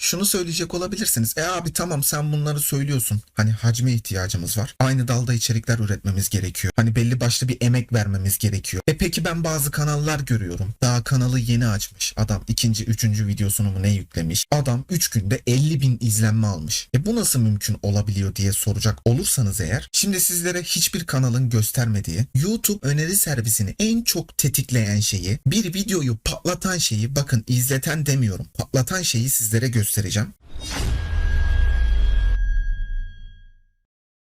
şunu söyleyecek olabilirsiniz. Abi tamam, sen bunları söylüyorsun. Hani hacme ihtiyacımız var. Aynı dalda içerikler üretmemiz gerekiyor. Hani belli başlı bir emek vermemiz gerekiyor. Peki ben bazı kanallar görüyorum. Daha kanalı yeni açmış. Adam ikinci, üçüncü videosunu mu ne yüklemiş. Adam 3 günde 50.000 izlenme almış. Bu nasıl mümkün olabiliyor diye soracak olursanız eğer. Şimdi sizlere hiçbir kanalın göstermediği YouTube öneri servisini en çok tetikleyen şeyi, bir videoyu patlatan şeyi, bakın izleten demiyorum, patlatan şeyi sizlere göstereceğim.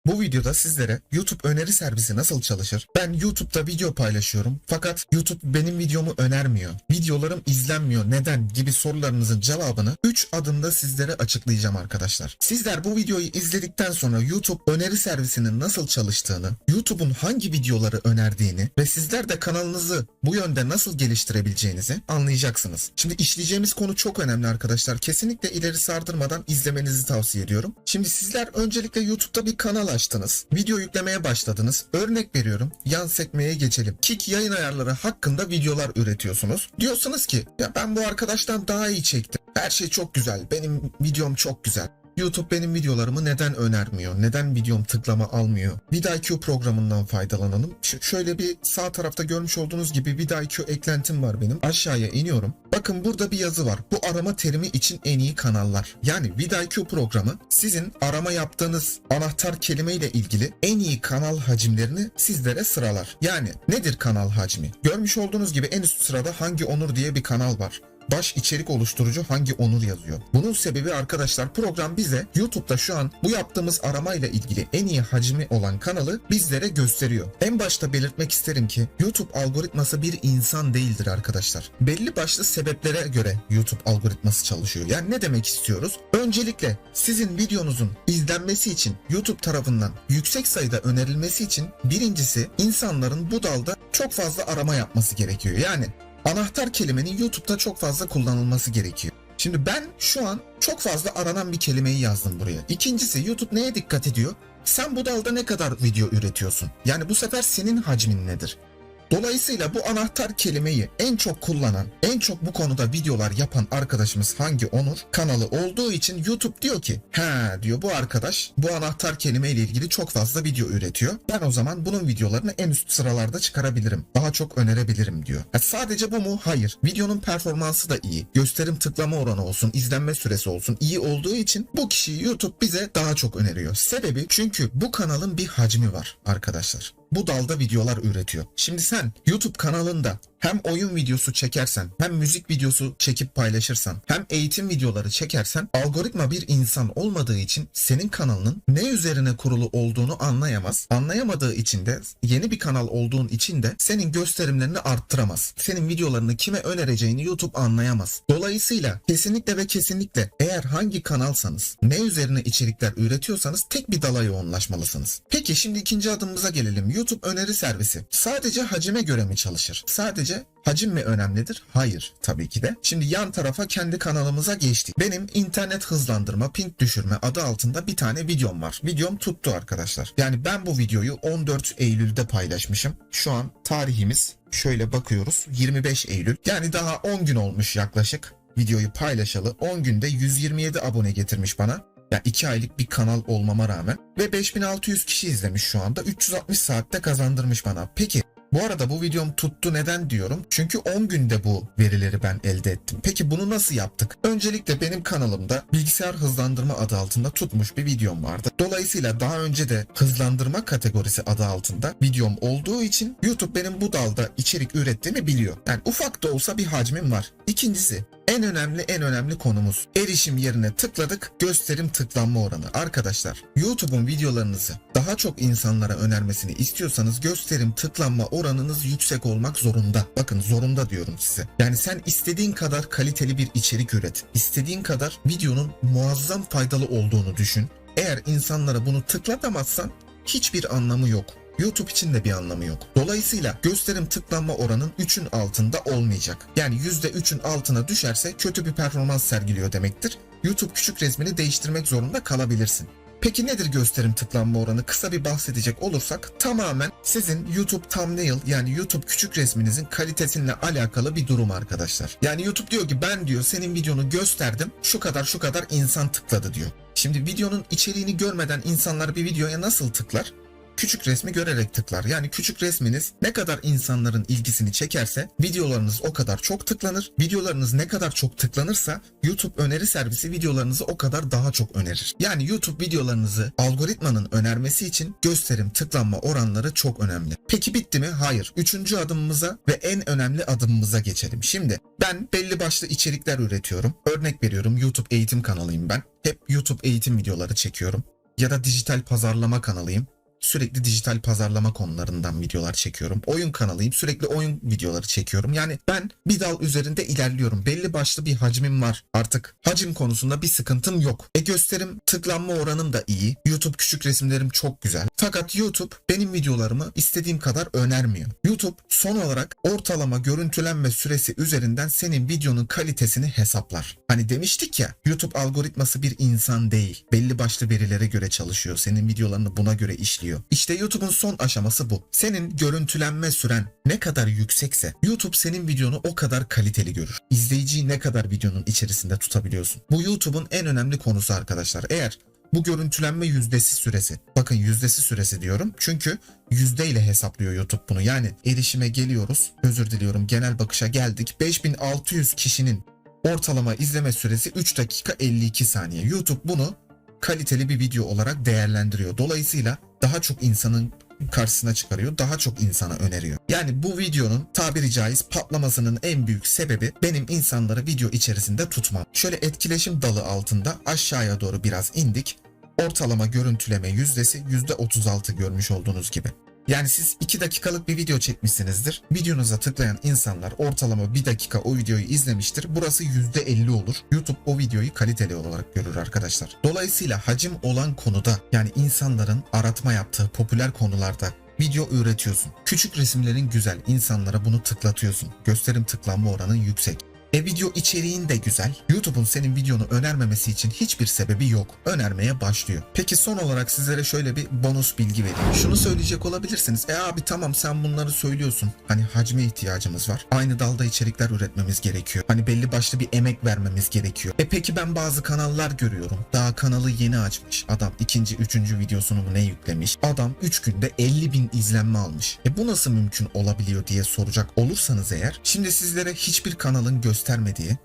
Bu videoda sizlere YouTube öneri servisi nasıl çalışır? Ben YouTube'da video paylaşıyorum fakat YouTube benim videomu önermiyor. Videolarım izlenmiyor. Neden? Gibi sorularınızın cevabını 3 adımda sizlere açıklayacağım arkadaşlar. Sizler bu videoyu izledikten sonra YouTube öneri servisinin nasıl çalıştığını, YouTube'un hangi videoları önerdiğini ve sizler de kanalınızı bu yönde nasıl geliştirebileceğinizi anlayacaksınız. Şimdi işleyeceğimiz konu çok önemli arkadaşlar. Kesinlikle ileri sardırmadan izlemenizi tavsiye ediyorum. Şimdi sizler öncelikle YouTube'da bir kanal açtınız. Video yüklemeye başladınız. Örnek veriyorum. Yan sekmeye geçelim. Kick yayın ayarları hakkında videolar üretiyorsunuz. Diyorsunuz ki ya ben bu arkadaştan daha iyi çektim. Her şey çok güzel. Benim videom çok güzel. YouTube benim videolarımı neden önermiyor? Neden videom tıklama almıyor? VidIQ programından faydalanalım. Şöyle bir sağ tarafta görmüş olduğunuz gibi VidIQ eklentim var benim. Aşağıya iniyorum. Bakın burada bir yazı var. Bu arama terimi için en iyi kanallar. Yani VidIQ programı sizin arama yaptığınız anahtar kelime ile ilgili en iyi kanal hacimlerini sizlere sıralar. Yani nedir kanal hacmi? Görmüş olduğunuz gibi en üst sırada Hangi Onur diye bir kanal var. Baş içerik oluşturucu Hangi Onur yazıyor. Bunun sebebi arkadaşlar, program bize YouTube'da şu an bu yaptığımız aramayla ilgili en iyi hacmi olan kanalı bizlere gösteriyor. En başta belirtmek isterim ki YouTube algoritması bir insan değildir arkadaşlar. Belli başlı sebeplere göre YouTube algoritması çalışıyor. Yani ne demek istiyoruz? Öncelikle sizin videonuzun izlenmesi için YouTube tarafından yüksek sayıda önerilmesi için birincisi insanların bu dalda çok fazla arama yapması gerekiyor. Yani anahtar kelimenin YouTube'da çok fazla kullanılması gerekiyor. Şimdi ben şu an çok fazla aranan bir kelimeyi yazdım buraya. İkincisi, YouTube neye dikkat ediyor? Sen bu dalda ne kadar video üretiyorsun? Yani bu sefer senin hacmin nedir? Dolayısıyla bu anahtar kelimeyi en çok kullanan, en çok bu konuda videolar yapan arkadaşımız Hangi Onur kanalı olduğu için YouTube diyor ki diyor, bu arkadaş bu anahtar kelime ile ilgili çok fazla video üretiyor. Ben o zaman bunun videolarını en üst sıralarda çıkarabilirim. Daha çok önerebilirim diyor. Sadece bu mu? Hayır. Videonun performansı da iyi. Gösterim tıklama oranı olsun, izlenme süresi olsun iyi olduğu için bu kişiyi YouTube bize daha çok öneriyor. Sebebi, çünkü bu kanalın bir hacmi var arkadaşlar. Bu dalda videolar üretiyor. Şimdi sen YouTube kanalında hem oyun videosu çekersen, hem müzik videosu çekip paylaşırsan, hem eğitim videoları çekersen, algoritma bir insan olmadığı için senin kanalının ne üzerine kurulu olduğunu anlayamaz. Anlayamadığı için de, yeni bir kanal olduğun için de senin gösterimlerini arttıramaz. Senin videolarını kime önereceğini YouTube anlayamaz. Dolayısıyla kesinlikle ve kesinlikle eğer hangi kanalsanız, ne üzerine içerikler üretiyorsanız tek bir dala yoğunlaşmalısınız. Peki şimdi ikinci adımımıza gelelim. YouTube öneri servisi sadece hacime göre mi çalışır? Sadece hacim mi önemlidir? Hayır, tabii ki de. Şimdi yan tarafa, kendi kanalımıza geçtik. Benim internet hızlandırma, ping düşürme adı altında bir tane videom var. Videom tuttu arkadaşlar. Yani ben bu videoyu 14 Eylül'de paylaşmışım. Şu an tarihimiz, şöyle bakıyoruz, 25 Eylül. Yani daha 10 gün olmuş yaklaşık videoyu paylaşalı. 10 günde 127 abone getirmiş bana. Yani 2 aylık bir kanal olmama rağmen. Ve 5600 kişi izlemiş şu anda. 360 saatte kazandırmış bana. Peki bu arada bu videom tuttu neden diyorum? Çünkü 10 günde bu verileri ben elde ettim. Peki bunu nasıl yaptık? Öncelikle benim kanalımda bilgisayar hızlandırma adı altında tutmuş bir videom vardı. Dolayısıyla daha önce de hızlandırma kategorisi adı altında videom olduğu için YouTube benim bu dalda içerik ürettiğimi biliyor. Yani ufak da olsa bir hacmim var. İkincisi, en önemli konumuz. Erişim yerine tıkladık, gösterim tıklanma oranı. Arkadaşlar, YouTube'un videolarınızı daha çok insanlara önermesini istiyorsanız gösterim tıklanma oranınız yüksek olmak zorunda. Bakın, zorunda diyorum size. Yani sen istediğin kadar kaliteli bir içerik üret. İstediğin kadar videonun muazzam faydalı olduğunu düşün. Eğer insanlara bunu tıklatamazsan hiçbir anlamı yok. YouTube için de bir anlamı yok. Dolayısıyla gösterim tıklanma oranın 3'ün altında olmayacak. Yani %3'ün altına düşerse kötü bir performans sergiliyor demektir. YouTube küçük resmini değiştirmek zorunda kalabilirsin. Peki nedir gösterim tıklanma oranı? Kısa bir bahsedecek olursak tamamen sizin YouTube thumbnail yani YouTube küçük resminizin kalitesiyle alakalı bir durum arkadaşlar. Yani YouTube diyor ki ben diyor senin videonu gösterdim şu kadar insan tıkladı diyor. Şimdi videonun içeriğini görmeden insanlar bir videoya nasıl tıklar? Küçük resmi görerek tıklar. Yani küçük resminiz ne kadar insanların ilgisini çekerse videolarınız o kadar çok tıklanır. Videolarınız ne kadar çok tıklanırsa YouTube öneri servisi videolarınızı o kadar daha çok önerir. Yani YouTube videolarınızı algoritmanın önermesi için gösterim tıklanma oranları çok önemli. Peki bitti mi? Hayır. Üçüncü adımımıza ve en önemli adımımıza geçelim. Şimdi ben belli başlı içerikler üretiyorum. Örnek veriyorum, YouTube eğitim kanalıyım ben. Hep YouTube eğitim videoları çekiyorum. Ya da dijital pazarlama kanalıyım. Sürekli dijital pazarlama konularından videolar çekiyorum. Oyun kanalıyım. Sürekli oyun videoları çekiyorum. Yani ben bir dal üzerinde ilerliyorum. Belli başlı bir hacmim var. Artık hacim konusunda bir sıkıntım yok. Gösterim tıklanma oranım da iyi. YouTube küçük resimlerim çok güzel. Fakat YouTube benim videolarımı istediğim kadar önermiyor. YouTube son olarak ortalama görüntülenme süresi üzerinden senin videonun kalitesini hesaplar. Hani demiştik ya, YouTube algoritması bir insan değil. Belli başlı verilere göre çalışıyor. Senin videolarını buna göre işliyor. İşte YouTube'un son aşaması bu. Senin görüntülenme süren ne kadar yüksekse YouTube senin videonu o kadar kaliteli görür. İzleyiciyi ne kadar videonun içerisinde tutabiliyorsun. Bu YouTube'un en önemli konusu arkadaşlar. Eğer bu görüntülenme yüzdesi süresi, bakın yüzdesi süresi diyorum çünkü yüzdeyle hesaplıyor YouTube bunu. Yani erişime geliyoruz, özür diliyorum, genel bakışa geldik. 5600 kişinin ortalama izleme süresi 3 dakika 52 saniye. YouTube bunu kaliteli bir video olarak değerlendiriyor. Dolayısıyla daha çok insanın karşısına çıkarıyor, daha çok insana öneriyor. Yani bu videonun tabiri caiz patlamasının en büyük sebebi benim insanları video içerisinde tutmam. Şöyle etkileşim dalı altında aşağıya doğru biraz indik. Ortalama görüntüleme yüzdesi %36 görmüş olduğunuz gibi. Yani siz 2 dakikalık bir video çekmişsinizdir. Videonuza tıklayan insanlar ortalama 1 dakika o videoyu izlemiştir. Burası %50 olur. YouTube o videoyu kaliteli olarak görür arkadaşlar. Dolayısıyla hacim olan konuda, yani insanların aratma yaptığı popüler konularda video üretiyorsun. Küçük resimlerin güzel, insanlara bunu tıklatıyorsun. Gösterim tıklanma oranın yüksek. Video içeriğin de güzel. YouTube'un senin videonu önermemesi için hiçbir sebebi yok. Önermeye başlıyor. Peki son olarak sizlere şöyle bir bonus bilgi vereyim. Şunu söyleyecek olabilirsiniz. Abi tamam sen bunları söylüyorsun. Hani hacme ihtiyacımız var. Aynı dalda içerikler üretmemiz gerekiyor. Hani belli başlı bir emek vermemiz gerekiyor. Peki ben bazı kanallar görüyorum. Daha kanalı yeni açmış. Adam ikinci, üçüncü videosunu mu ne yüklemiş. Adam 3 günde 50.000 izlenme almış. Bu nasıl mümkün olabiliyor diye soracak olursanız eğer. Şimdi sizlere hiçbir kanalın göstermediği,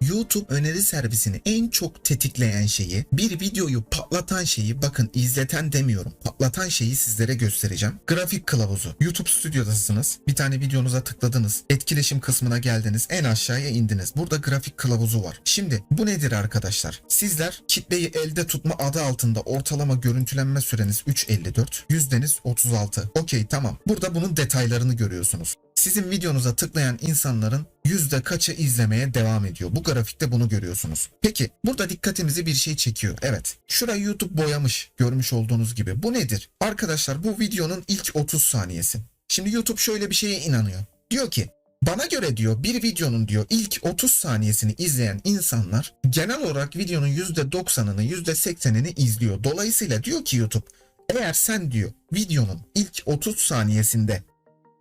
YouTube öneri servisini en çok tetikleyen şeyi, bir videoyu patlatan şeyi, bakın izleten demiyorum, patlatan şeyi sizlere göstereceğim. Grafik kılavuzu. YouTube stüdyodasınız. Bir tane videonuza tıkladınız. Etkileşim kısmına geldiniz. En aşağıya indiniz. Burada grafik kılavuzu var. Şimdi bu nedir arkadaşlar? Sizler kitleyi elde tutma adı altında ortalama görüntülenme süreniz 3.54, yüzdeniz 36. Okey, tamam. Burada bunun detaylarını görüyorsunuz. Sizin videonuza tıklayan insanların yüzde kaçı izlemeye devam ediyor. Bu grafikte bunu görüyorsunuz. Peki burada dikkatimizi bir şey çekiyor. Evet. Şurayı YouTube boyamış. Görmüş olduğunuz gibi. Bu nedir? Arkadaşlar bu videonun ilk 30 saniyesi. Şimdi YouTube şöyle bir şeye inanıyor. Diyor ki bana göre diyor bir videonun diyor ilk 30 saniyesini izleyen insanlar genel olarak videonun %90'ını %80'ini izliyor. Dolayısıyla diyor ki YouTube eğer sen diyor videonun ilk 30 saniyesinde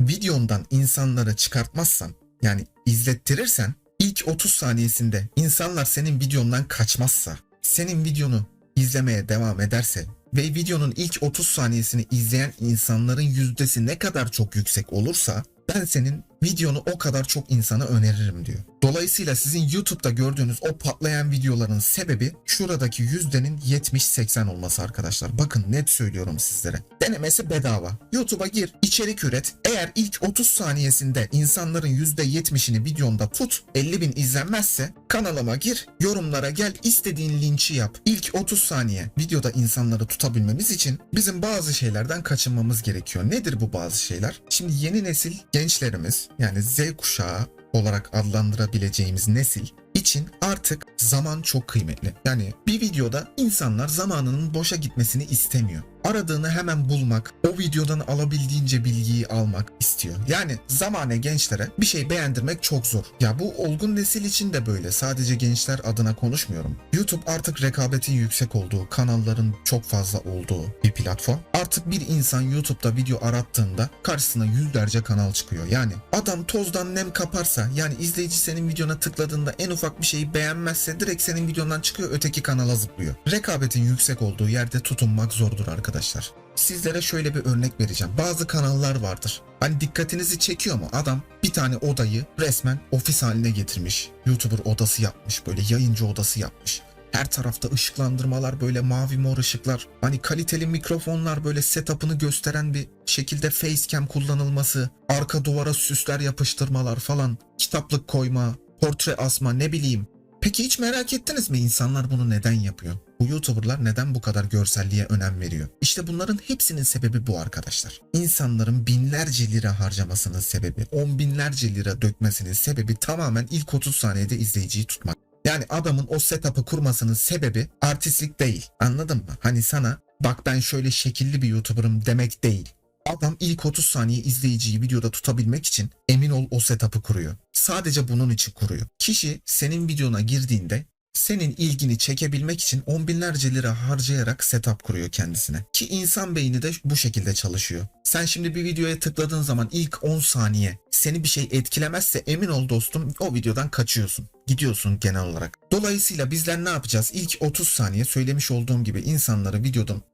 videondan insanları çıkartmazsan, yani izlettirirsen, ilk 30 saniyesinde insanlar senin videondan kaçmazsa, senin videonu izlemeye devam ederse ve videonun ilk 30 saniyesini izleyen insanların yüzdesi ne kadar çok yüksek olursa ben senin videonu o kadar çok insana öneririm diyor. Dolayısıyla sizin YouTube'da gördüğünüz o patlayan videoların sebebi şuradaki yüzdenin 70-80 olması arkadaşlar. Bakın net söylüyorum sizlere. Denemesi bedava. YouTube'a gir, içerik üret. Eğer ilk 30 saniyesinde insanların %70'ini videonda tut, 50.000 izlenmezse kanalıma gir, yorumlara gel, istediğin linçi yap. İlk 30 saniye videoda insanları tutabilmemiz için bizim bazı şeylerden kaçınmamız gerekiyor. Nedir bu bazı şeyler? Şimdi yeni nesil gençlerimiz, yani Z kuşağı olarak adlandırabileceğimiz nesil için artık zaman çok kıymetli. Yani bir videoda insanlar zamanının boşa gitmesini istemiyor. aradığını hemen bulmak, o videodan alabildiğince bilgiyi almak istiyor. Yani zamane gençlere bir şey beğendirmek çok zor. Ya bu olgun nesil için de böyle. Sadece gençler adına konuşmuyorum. YouTube artık rekabetin yüksek olduğu, kanalların çok fazla olduğu bir platform. Artık bir insan YouTube'da video arattığında karşısına yüzlerce kanal çıkıyor. Yani adam tozdan nem kaparsa, yani izleyici senin videona tıkladığında en ufak bir şeyi beğenmezse direkt senin videondan çıkıyor, öteki kanala zıplıyor. Rekabetin yüksek olduğu yerde tutunmak zordur arkadaşlar. Sizlere şöyle bir örnek vereceğim. Bazı kanallar vardır. Hani dikkatinizi çekiyor mu? Adam bir tane odayı resmen ofis haline getirmiş. YouTuber odası yapmış, böyle yayıncı odası yapmış. Her tarafta ışıklandırmalar, böyle mavi mor ışıklar. Hani kaliteli mikrofonlar, böyle setup'ını gösteren bir şekilde facecam kullanılması. Arka duvara süsler yapıştırmalar falan. Kitaplık koyma, portre asma, ne bileyim. Peki hiç merak ettiniz mi insanlar bunu neden yapıyor? Bu YouTuber'lar neden bu kadar görselliğe önem veriyor? İşte bunların hepsinin sebebi bu arkadaşlar. İnsanların binlerce lira harcamasının sebebi, on binlerce lira dökmesinin sebebi tamamen ilk 30 saniyede izleyiciyi tutmak. Yani adamın o setup'ı kurmasının sebebi artistlik değil. Anladın mı? Hani sana bak ben şöyle şekilli bir YouTuber'ım demek değil. Adam ilk 30 saniye izleyiciyi videoda tutabilmek için emin ol o setup'ı kuruyor. Sadece bunun için kuruyor. Kişi senin videona girdiğinde senin ilgini çekebilmek için on binlerce lira harcayarak setup kuruyor kendisine. Ki insan beyni de bu şekilde çalışıyor. Sen şimdi bir videoya tıkladığın zaman ilk 10 saniye seni bir şey etkilemezse emin ol dostum o videodan kaçıyorsun. Gidiyorsun genel olarak. Dolayısıyla bizler ne yapacağız? İlk 30 saniye söylemiş olduğum gibi insanları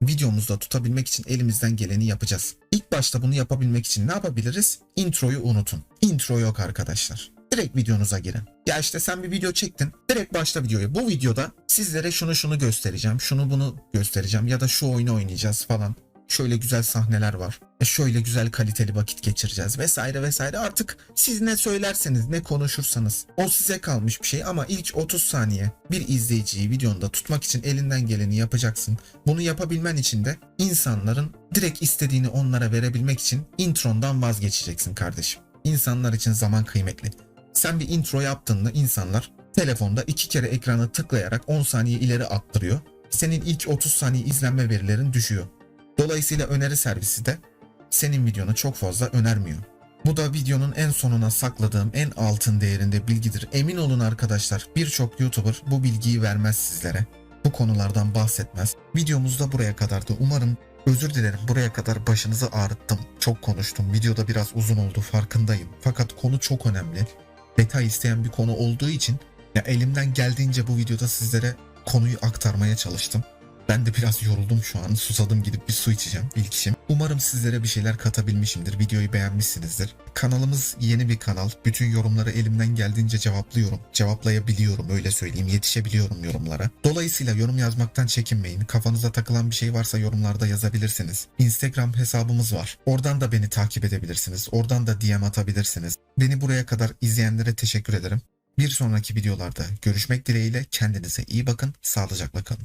videomuzda tutabilmek için elimizden geleni yapacağız. İlk başta bunu yapabilmek için ne yapabiliriz? Introyu unutun. Intro yok arkadaşlar. Direkt videonuza girin. Ya işte sen bir video çektin. Direkt başla videoya. Bu videoda sizlere şunu göstereceğim. Şunu bunu göstereceğim. Ya da şu oyunu oynayacağız falan. Şöyle güzel sahneler var. Şöyle güzel kaliteli vakit geçireceğiz vesaire vesaire. Artık siz ne söylerseniz, ne konuşursanız o size kalmış bir şey ama ilk 30 saniye bir izleyiciyi videonda tutmak için elinden geleni yapacaksın. Bunu yapabilmen için de insanların direkt istediğini onlara verebilmek için introndan vazgeçeceksin kardeşim. İnsanlar için zaman kıymetli. Sen bir intro yaptığında insanlar telefonda 2 kere ekranı tıklayarak 10 saniye ileri attırıyor. Senin ilk 30 saniye izlenme verilerin düşüyor. Dolayısıyla öneri servisi de senin videonu çok fazla önermiyor. Bu da videonun en sonuna sakladığım en altın değerinde bilgidir. Emin olun arkadaşlar, birçok YouTuber bu bilgiyi vermez sizlere. Bu konulardan bahsetmez. Videomuz da buraya kadardı. Umarım, özür dilerim, buraya kadar başınızı ağrıttım. Çok konuştum. Videoda biraz uzun oldu, farkındayım. Fakat konu çok önemli. Detay isteyen bir konu olduğu için ya elimden geldiğince bu videoda sizlere konuyu aktarmaya çalıştım. Ben de biraz yoruldum şu an. Susadım, gidip bir su içeceğim ilk işim. Umarım sizlere bir şeyler katabilmişimdir. Videoyu beğenmişsinizdir. Kanalımız yeni bir kanal. Bütün yorumları elimden geldiğince cevaplıyorum. Cevaplayabiliyorum, öyle söyleyeyim. Yetişebiliyorum yorumlara. Dolayısıyla yorum yazmaktan çekinmeyin. Kafanıza takılan bir şey varsa yorumlarda yazabilirsiniz. Instagram hesabımız var. Oradan da beni takip edebilirsiniz. Oradan da DM atabilirsiniz. Beni buraya kadar izleyenlere teşekkür ederim. Bir sonraki videolarda görüşmek dileğiyle, kendinize iyi bakın, sağlıcakla kalın.